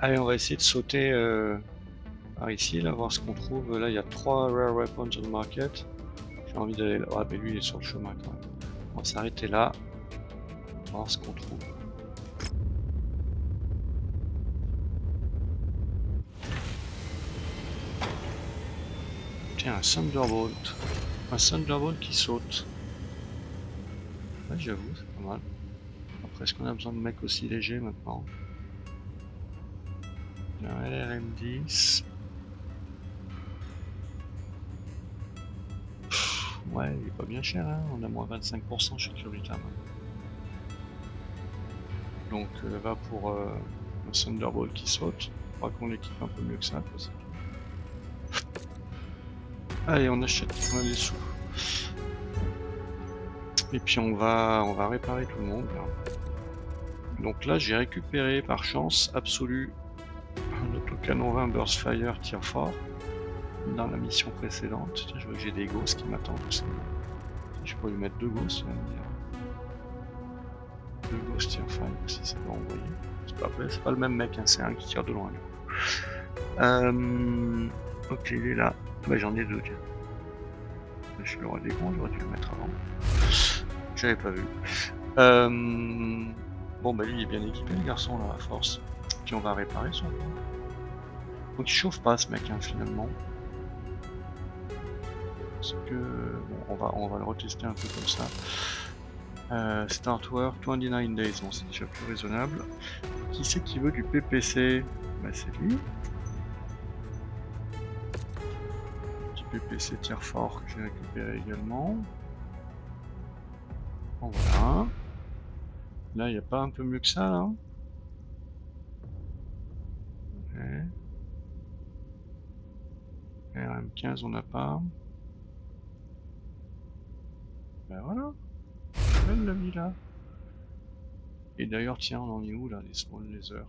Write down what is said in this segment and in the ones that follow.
Allez, on va essayer de sauter par ici, là, voir ce qu'on trouve. Là, il y a 3 rare weapons on the market. J'ai envie d'aller là. Ah, mais lui, il est sur le chemin quand même. On va s'arrêter là. Voir ce qu'on trouve. Tiens, un Thunderbolt. Un Thunderbolt qui saute. Ouais, j'avoue, c'est pas mal. Après, est-ce qu'on a besoin de mecs aussi légers maintenant? Un LRM-10. Ouais, il est pas bien cher, hein. On a moins 25% chez Curitam. Donc, va pour un Thunderbolt qui saute. Je crois qu'on l'équipe un peu mieux que ça, quoi, c'est tout. Allez, on achète, on a des sous. Et puis on va réparer tout le monde. Là. Donc là, j'ai récupéré par chance absolue un autocanon 20 Burst Fire tir fort dans la mission précédente. Tiens, je vois que j'ai des gosses qui m'attendent aussi. Je pourrais lui mettre 2 gosses, tu vas me dire. 2 gosses tir fire aussi, ça doit envoyer. C'est pas le même mec, hein, c'est un qui tire de loin. Du coup. Ok, il est là. Bah, j'en ai 2, tiens. Je suis le roi des cons, j'aurais dû le mettre avant. J'avais pas vu. Bon, bah lui, il est bien équipé, le garçon, là, à force. Puis on va réparer son plan. Donc il chauffe pas, ce mec, hein, finalement. Parce que... Bon, on va le retester un peu comme ça. Start work, 29 days, bon, c'est déjà plus raisonnable. Qui c'est qui veut du PPC? Bah, c'est lui. Petit PPC tir fort que j'ai récupéré également. Bon, voilà. Là, il n'y a pas un peu mieux que ça, là? Okay. RM15, on n'a pas. Ben voilà. Belle la vie, là. Et d'ailleurs, tiens, on en est où, là, les small lasers?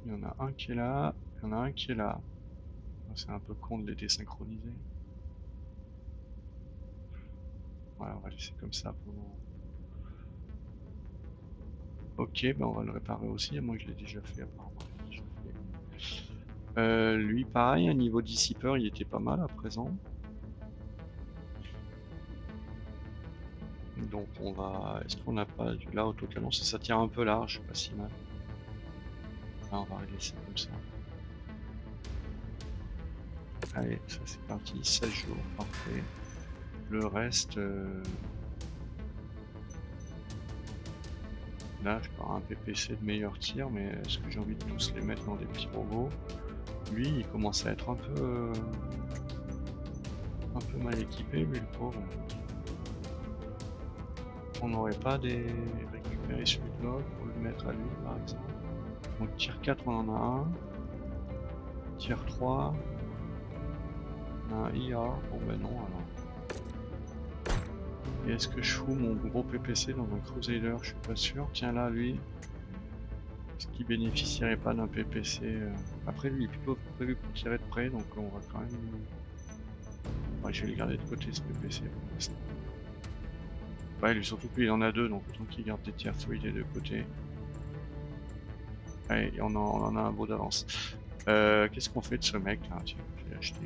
Il y en a un qui est là, il y en a un qui est là. C'est un peu con de les désynchroniser. Ouais, on va laisser comme ça pour le moment. Ok, ben on va le réparer aussi, moi je l'ai déjà fait apparemment. Lui pareil, un niveau dissipeur il était pas mal à présent. Donc on va... Est-ce qu'on n'a pas... Là autocanon ça tire un peu large, pas si mal. Là on va laisser comme ça. Allez, ça c'est parti, 16 jours, parfait. Le reste... Là je pars un PPC de meilleur tir, mais est-ce que j'ai envie de tous les mettre dans des petits robots? Lui il commence à être un peu mal équipé, lui le pauvre. On n'aurait pas des récupérer celui de l'autre pour le mettre à lui par exemple. Donc tir 4 on en a un. Tir 3. On a un IR. Bon ben non alors. Et est-ce que je fous mon gros PPC dans un Crusader? Je suis pas sûr. Tiens là lui. Est-ce qu'il bénéficierait pas d'un PPC Après lui il est plutôt prévu pour tirer de près donc on va quand même... Ouais, je vais le garder de côté ce PPC pour l'instant. Ouais, lui surtout qu'il en a 2 donc autant qu'il garde des tiers fluides des 2 côtés. Allez, on en a un beau d'avance. Qu'est-ce qu'on fait de ce mec là? Tiens, je l'ai acheté.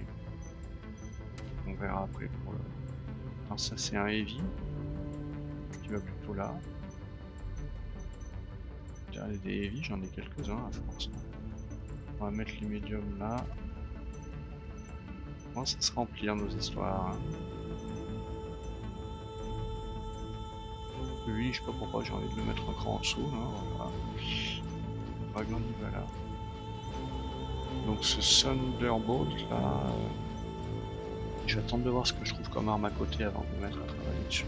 On verra après pour le... Alors ça c'est un heavy qui va plutôt là. Des heavy, j'en ai quelques-uns à force. On va mettre les médiums là. Bon, ça se remplit nos histoires. Hein. Lui, je sais pas pourquoi j'ai envie de le mettre un cran en dessous. Là, voilà. Le dragon il va là. Donc ce Thunderbolt là... Je vais attendre de voir ce que je trouve comme arme à côté avant de me mettre à travailler dessus.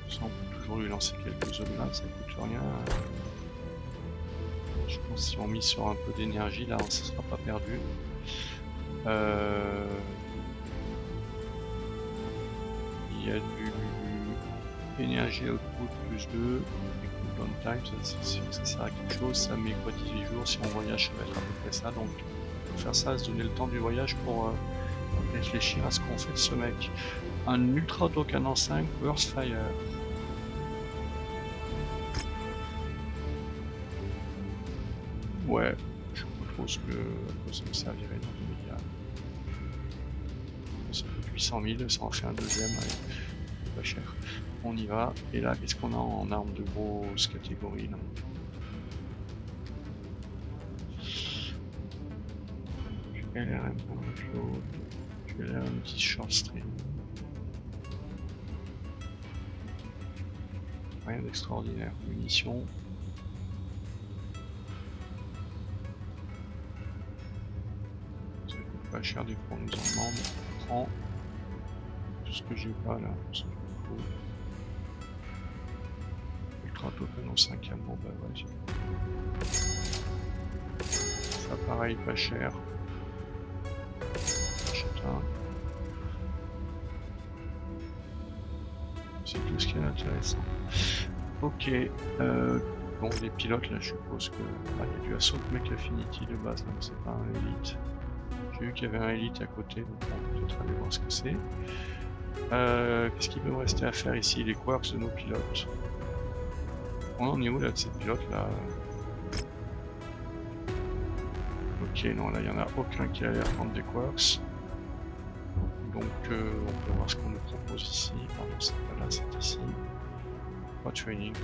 Ça on peut toujours lui lancer quelques zones là, ça coûte rien. Je pense que si on mise sur un peu d'énergie là, ça sera pas perdu. Il y a du énergie output plus 2, cooldown time, ça sert à quelque chose, ça met quoi 18 jours, si on voyage ça va être à peu près ça, donc on peut faire ça, se donner le temps du voyage pour réfléchir à ce qu'on fait de ce mec. Un ultra autocanon 5 burst fire. Ouais, je sais pas trop à quoi ça me servirait dans l'immédiat. Ça coûte 800 000, ça en fait un deuxième, allez, pas cher. On y va. Et là, qu'est-ce qu'on a en armes de grosse catégorie là? LRM Float, LRM 10 Short Stream. Rien d'extraordinaire. Munitions. Ça coûte pas cher des fois, on nous en demande. On prend tout ce que j'ai pas là, ce que je me trouve. Ultra token en 5ème, bon bah vas-y. Ça pareil, pas cher. J'achète un. C'est tout ce qui est intéressant. Ok, bon les pilotes là je suppose que... Ah, il y a du Assault Mech Affinity de base, donc c'est pas un Elite. J'ai vu qu'il y avait un Elite à côté, donc on va peut-être aller voir ce que c'est. Qu'est-ce qu'il peut me rester à faire ici? Les quarks de nos pilotes. On en est où là de ces pilotes là? Ok, non là il n'y en a aucun qui a l'air de prendre des quarks. Donc on peut voir ce qu'on nous propose ici. Pardon, c'est pas là, c'est ici. Pas training.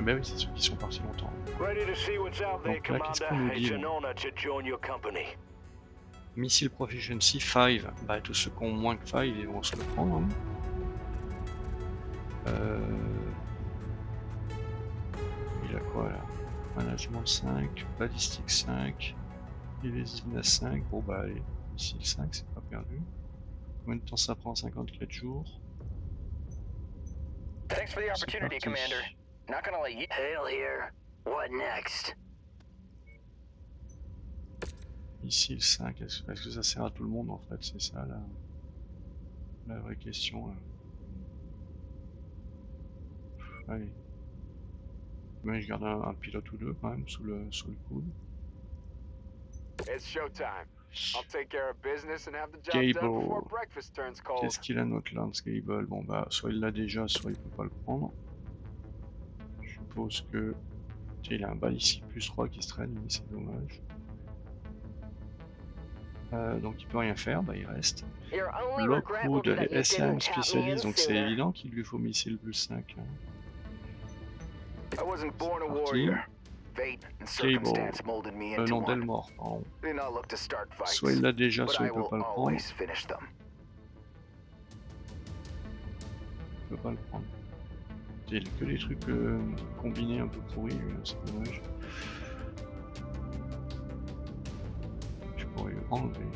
Ben oui, c'est ceux qui sont partis longtemps. Donc là, qu'est-ce qu'on nous dit? Missile Proficiency 5. Bah tous ceux qui ont moins que 5, ils vont se le prendre. Hein. Il a quoi là? Management 5, Ballistique 5, Evasiveness 5. Bon bah allez, missile 5, c'est pas perdu. Combien de temps ça prend? 54 jours. Thanks for the opportunity, Commander. Not gonna let you. Hail here. What next? Missile 5, est-ce que ça sert à tout le monde en fait? C'est ça la vraie question. Là. Allez. Mais je garde un pilote ou deux quand même sous le coude. It's showtime. I'll take care of business and have the job done before breakfast turns cold. Qu'est-ce qu'il a notre Lance Gable? Bon bah soit il l'a déjà, soit il peut pas le prendre. Je suppose que... Tiens, il a un ballistique plus 3 qui se traîne, mais c'est dommage. Donc il peut rien faire, bah il reste. Lockwood et SM spécialiste, donc c'est évident qu'il lui faut missile plus 5. Hein. Cable, non Delmore, pardon. Soit il l'a déjà, soit il peut pas le prendre. Il peut pas le prendre. Il a que des trucs combinés un peu pourris, c'est dommage. Je pourrais le enlever.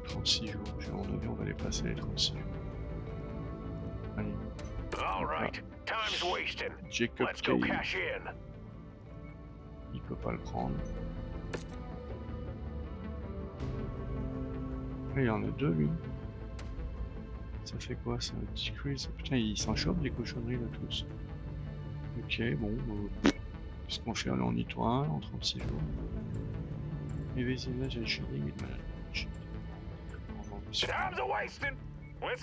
36 jours, j'ai randonné, on va les passer les 36 jours. Allez. Jacob Cave. Il peut pas le prendre. Il y en a deux lui. Ça fait quoi ça? Decrease. Putain, il s'en chope des cochonneries là tous. Ok, bon. Qu'est-ce qu'on fait? On y toit un en 36 jours. Evasiveness et shielding et management.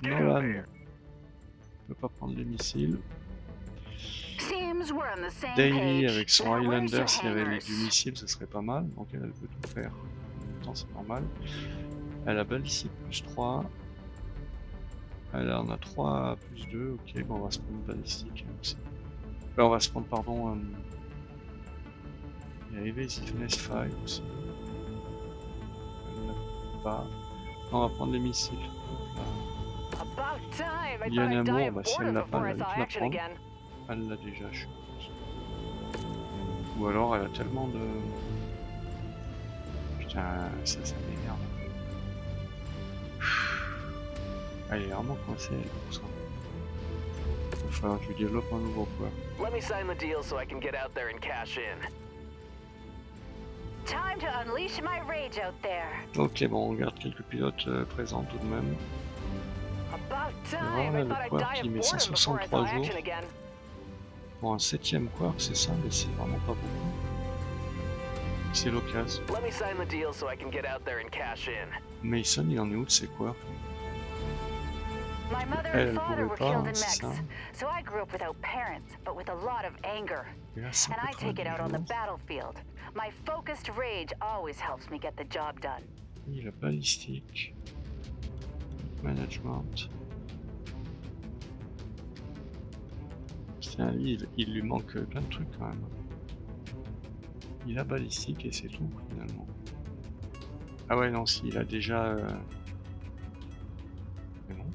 Nolan ne peut pas prendre les missiles. Daily avec son Highlander, s'il y avait du missile, ce serait pas mal. Donc elle peut tout faire. En même temps, c'est normal. Elle a ballistique plus 3. Elle en a 3 plus 2. Ok, bon, on va se prendre ballistique aussi. Là, on va se prendre, pardon. Il y a Evasiveness 5 aussi. Elle n'a pas. Non, on va prendre les missiles. Il y a un amour, bah si elle l'a pas, elle va vite la prendre. Elle l'a déjà, je suppose. Ou alors elle a tellement de... Putain, ça m'énerve. Elle est vraiment coincée pour ça. Il va falloir que je développe un nouveau quoi. Let me sign the deal so I can get out there and cash in. Time to unleash my rage out there. Ok, bon, on garde quelques pilotes présents tout de même. Voilà le quark qui met 163 jours. Pour un 7ème quark, c'est ça, mais c'est vraiment pas beaucoup. C'est l'occasion. So Mason, il en est où de ses quarks? My mother Elle, and elle father pouvait were pas, killed hein, in c'est mechs, ça. so I grew up without parents, but with a lot of anger. Et là, And I take it 190 out on the jours. battlefield. My focused rage always helps me get the job done. Il a balistique. Management. Tiens, lui, il lui manque plein de trucs quand même. Il a balistique et c'est tout finalement. Ah ouais, non, si, il a déjà... Mais non.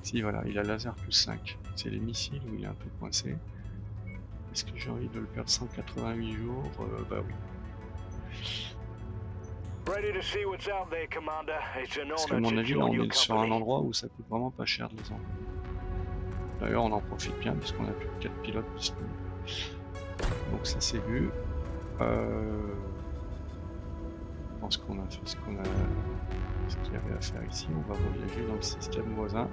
Si, voilà, il a laser plus 5. C'est les missiles où il est un peu coincé. Est-ce que j'ai envie de le perdre 188 jours? Bah oui. Ready to see what's out there, Commander. It's an Parce qu'à honor mon to avis, là, join on your est sur un company. endroit où ça coûte vraiment pas cher de les envoyer. D'ailleurs, on en profite bien puisqu'on a plus de 4 pilotes disponibles. Donc ça, c'est vu. Je pense qu'on a fait ce qu'il y avait à faire ici. On va voyager dans le système voisin.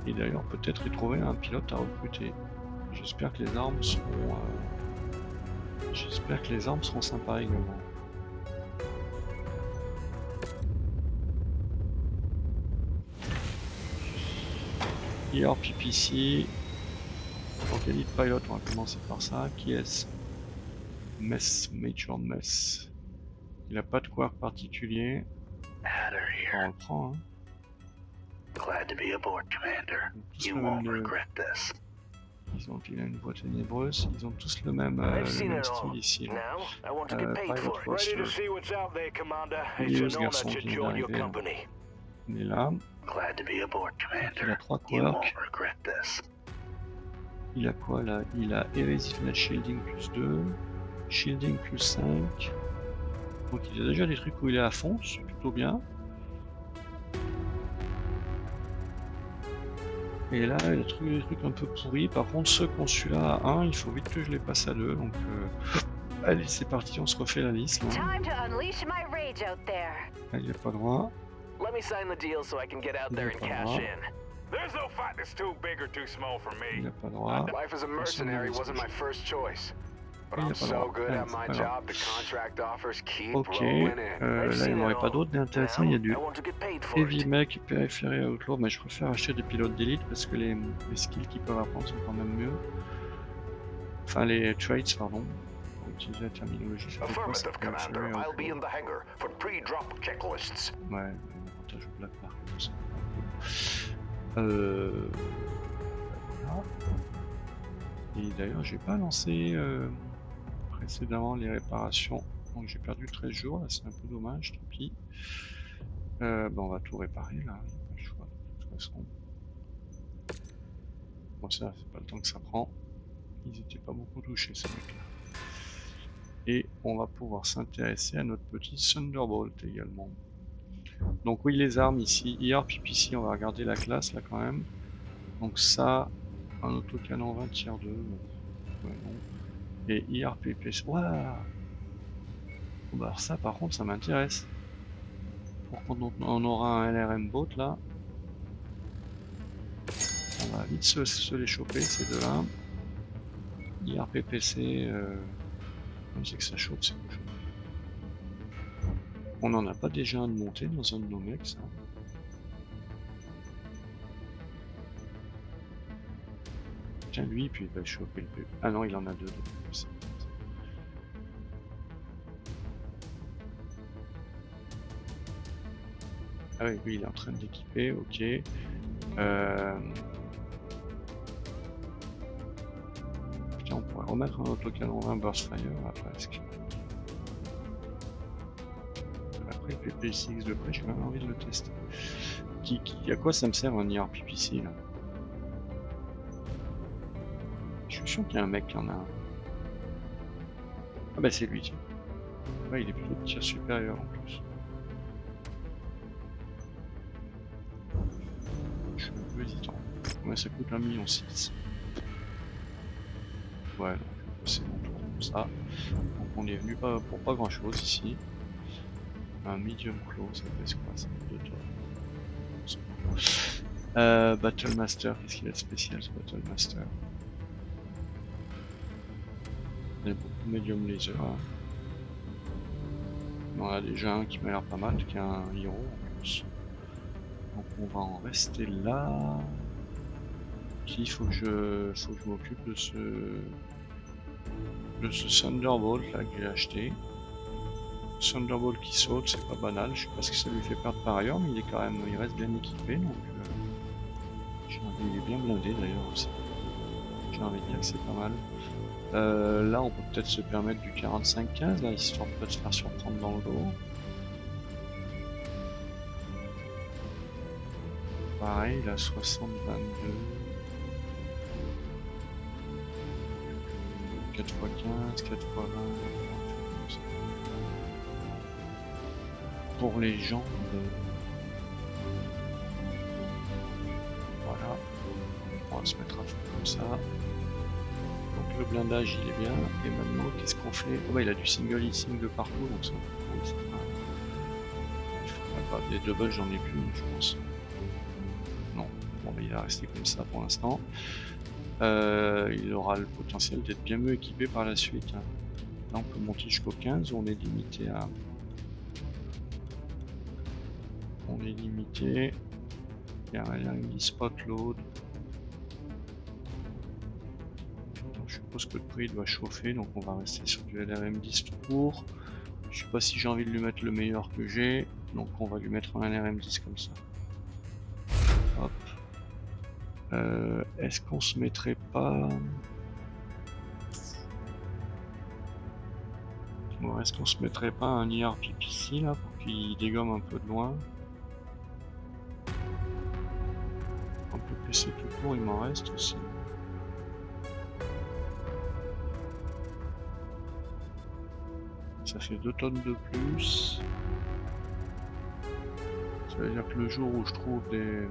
Et d'ailleurs, peut-être y trouver un pilote à recruter. J'espère que les armes seront... J'espère que les armes seront sympas également. PPC. Donc Elite Pilot, on va commencer par ça. Qui est-ce? Mess, Major Mess. Il a pas de quirk particulier. Hatter On here. le prend, hein. Glad to be aboard, Commander. Tous You le won't même, regret this. il a une voix ténébreuse. Ils ont tous le même I've seen it style all. ici. Là. Now, I want to get paid Pilot for it. Ready roster. to see what's out there, Commander. Il It's est où an ce honor garçon to qui vient join your d'arriver? company. Il est là. Glad to be aboard, Il a Commander. 3 You won't quirks. regret this. Il a quoi là? Il a Erasifness Shielding plus 2. Shielding plus 5. Donc il a déjà des trucs où il est à fond, c'est plutôt bien. Et là, il y a des trucs un peu pourris. Par contre, ceux qui ont celui-là à 1, il faut vite que je les passe à 2. Donc, allez, c'est parti, on se refait la liste. Là. Time to unleash my rage out there. Là, il n'y a pas droit. Let me sign the deal so I can get out Il there n'y a and pas cash droit. in. There's no fight that's too big or too small for Il me. n'y a pas droit. Life as a mercenary wasn't my first choice. But Il n'y I'm a pas so droit. good Ah, at c'est my pas grave. job, the contract offers keep Ok. rolling in. I've Là, il seen n'y en it aurait pas all. d'autres d'intéressant. Il y a du Now, I want to get paid for Heavy it. Mech, périphérie Outlaw. Mais je préfère acheter des pilotes d'élite parce que les skills qu'ils peuvent apprendre sont quand même mieux. Enfin, les traits, pardon. Pour utiliser la terminologie, c'était quoi ça? Affirmative, Commander. Périphérie I'll be Outlaw. in the hangar for pre-drop checklists. Ouais, l'avantage au Black Mark et tout ça. Voilà. Et d'ailleurs, j'ai pas lancé précédemment les réparations. Donc j'ai perdu 13 jours, là c'est un peu dommage, tant pis. On va tout réparer là, il n'y a pas le choix de toute façon. Bon ça, c'est pas le temps que ça prend. Ils étaient pas beaucoup touchés ces mecs-là. Et on va pouvoir s'intéresser à notre petit Thunderbolt également. Donc oui, les armes ici, IRPPC, on va regarder la classe là quand même. Donc ça, un autocanon 20 tier 2, ouais, non. Et IRPPC, waouh! Bah alors ça par contre ça m'intéresse. Pour quand on aura un LRM boat là, on va vite se les choper ces deux-là. IRPPC, comme c'est que ça chope, c'est cochon. On n'en a pas déjà un de monté dans un de nos mecs ça. Tiens lui, puis il va choper le PV. Ah non, il en a deux de PVC. Ah oui, lui il est en train d'équiper, ok. Putain, on pourrait remettre un autocanon 20 burst fire là presque. Après le PPCX de près, j'ai même envie de le tester. À quoi ça me sert un IRPPC là? Je suis sûr qu'il y a un mec qui en a un. Ah bah c'est lui, tiens. Ouais, il est plutôt de tir supérieur en plus. Je suis un peu hésitant. Ouais, ça coûte 1,6 million. Ouais, donc c'est mon tour comme ça. Donc on est venu pour pas grand chose ici. Un medium close, ça fait quoi? Ça fait 2 tonnes. Battle Master, qu'est-ce qu'il a de spécial ce Battle Master? Il y a beaucoup de medium laser. Hein. On en a déjà un qui m'a l'air pas mal, qui est un héros en pense. Donc on va en rester là. Puis il faut que je m'occupe de ce Thunderbolt là que j'ai acheté. Thunderbolt qui saute, c'est pas banal. Je sais pas ce que ça lui fait perdre par ailleurs, mais il reste bien équipé, donc il est bien blindé d'ailleurs aussi. J'ai envie de dire que c'est pas mal. Là, on peut peut-être se permettre du 45-15 là, histoire de pas se faire surprendre dans le dos. Pareil, la 60-22. 4x15, 4x20. Pour les jambes. Voilà. On va se mettre à fond comme ça. Donc le blindage il est bien. Et maintenant, qu'est-ce qu'on fait? Oh bah il a du single easing de partout, donc ça. Il faudrait pas. Des doubles, j'en ai plus, je pense. Non. Bon, bah, il va rester comme ça pour l'instant. Il aura le potentiel d'être bien mieux équipé par la suite. Là, on peut monter jusqu'au 15, on est limité à... Il y a un spot load. Donc, je suppose que le prix doit chauffer, donc on va rester sur du LRM10 tout court. Je sais pas si j'ai envie de lui mettre le meilleur que j'ai, donc on va lui mettre un LRM10 comme ça. Hop. Est-ce qu'on se mettrait pas... Bon, est-ce qu'on se mettrait pas un IRPPC là pour qu'il dégomme un peu de loin? Un peu PC tout court, il m'en reste aussi. Ça fait 2 tonnes de plus. Ça veut dire que le jour où je trouve des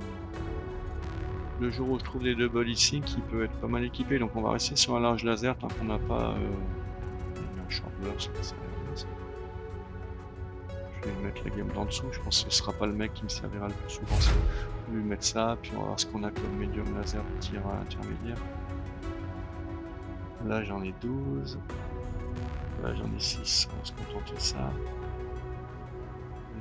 double heatsink, il peut être pas mal équipé. Donc on va rester sur un large laser tant qu'on n'a pas un short burst. Je vais lui mettre la gamme d'en dessous. Je pense que ce sera pas le mec qui me servira le plus souvent. Je vais lui mettre ça, puis on va voir ce qu'on a comme médium laser de tir intermédiaire. Là j'en ai 12. Là j'en ai 6, on va se contenter de ça.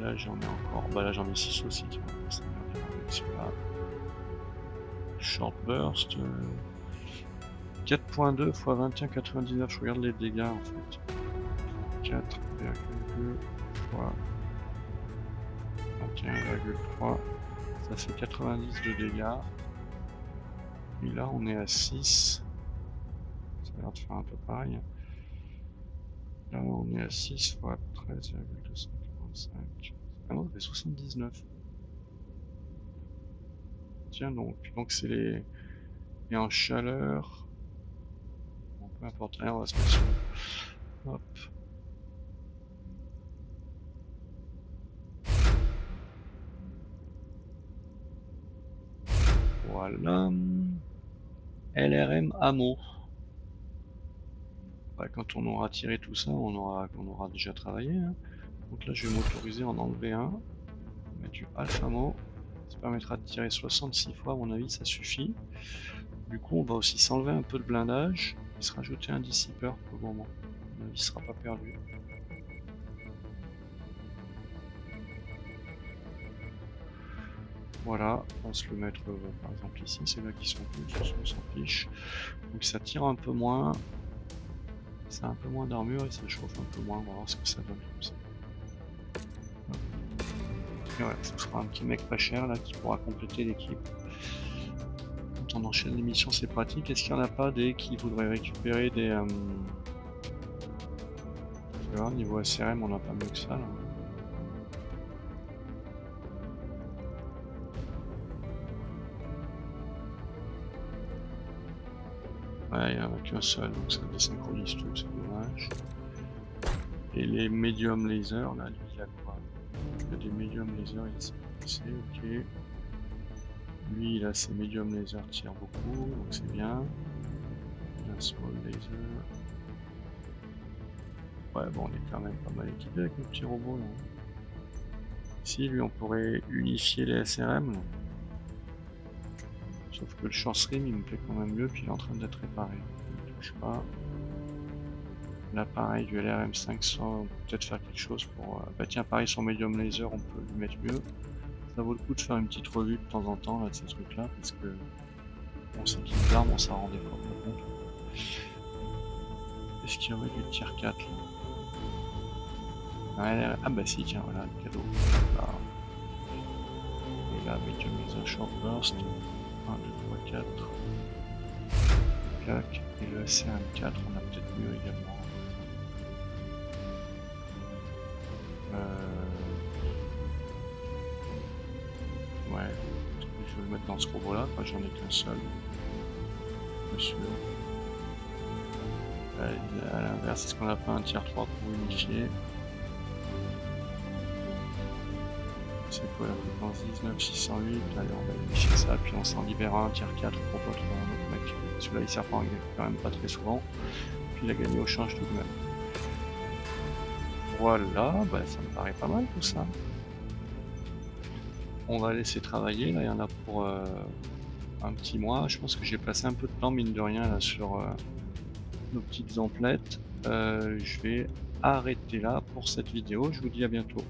Là j'en ai encore. Bah là j'en ai 6 aussi, tu vois. Ça me bien avec celui-là. Short burst. 4.2 x 21,99. Je regarde les dégâts en fait. 4,2 x 21,3. Ça fait 90 de dégâts. Et là on est à 6. Ça a l'air de faire un peu pareil. Là on est à 6 x 13,245. Ah non, ça fait 79. Tiens donc c'est les... Et en chaleur... Bon, peu importe, rien, on va se mettre sur... Hop. Voilà. LRM Ammo. Bah, quand on aura tiré tout ça, on aura déjà travaillé. Hein. Donc là, je vais m'autoriser à en enlever un. On va mettre du Alphamo. Ça permettra de tirer 66 fois, à mon avis, ça suffit. Du coup, on va aussi s'enlever un peu de blindage et se rajouter un dissipeur pour le moment. À mon avis, il sera pas perdu. Voilà, on va se le mettre par exemple ici, c'est là qui sont plus, on s'en fiche. Donc ça tire un peu moins. Ça a un peu moins d'armure et ça chauffe un peu moins, on va voir ce que ça donne comme ça. Et ouais, ce sera un petit mec pas cher là qui pourra compléter l'équipe. Quand on enchaîne les missions, c'est pratique. Est-ce qu'il n'y en a pas des qui voudraient récupérer des... Tu vois, niveau SRM, on n'a pas mieux que ça là. Ouais, il n'y en a qu'un seul, donc ça désynchronise tout, c'est dommage. Et les medium laser, là, lui, il a quoi? Il a des medium laser, il s'est ok. Lui, il a ses medium laser tire beaucoup, donc c'est bien. Il a un small laser. Ouais, bon, on est quand même pas mal équipé avec nos petits robots, là. Ici, lui, on pourrait unifier les SRM, là. Sauf que le short stream il me plaît quand même mieux, puis il est en train d'être réparé. Je ne touche pas. Là pareil, du LRM 500, on peut peut-être faire quelque chose pour... Bah tiens, pareil, son medium laser, on peut lui mettre mieux. Ça vaut le coup de faire une petite revue de temps en temps là, de ces trucs-là, parce que on sait qu'ils armes, on s'en rendait pas compte. Est-ce qu'il y aurait du tier 4 là? Ouais, ah bah si, tiens, voilà, le cadeau. Là. Et là, avec mes short burst, 1, 2, 3, 4. Clac. Et le CM4, on a peut-être mieux également. Ouais, je vais le mettre dans ce robot-là, j'en ai qu'un seul. Bien sûr. À l'inverse, est-ce qu'on a pas un tier 3 pour unifier? C'est quoi la fréquence 19 608? Allez, on va unifier ça, puis on s'en libère un tier 4 pour pas trouver un autre mec. Celui-là il sert quand même pas très souvent. Puis il a gagné au change tout de même. Voilà, bah ça me paraît pas mal tout ça. On va laisser travailler, là il y en a pour un petit mois. Je pense que j'ai passé un peu de temps mine de rien là sur nos petites emplettes. Je vais arrêter là pour cette vidéo, je vous dis à bientôt.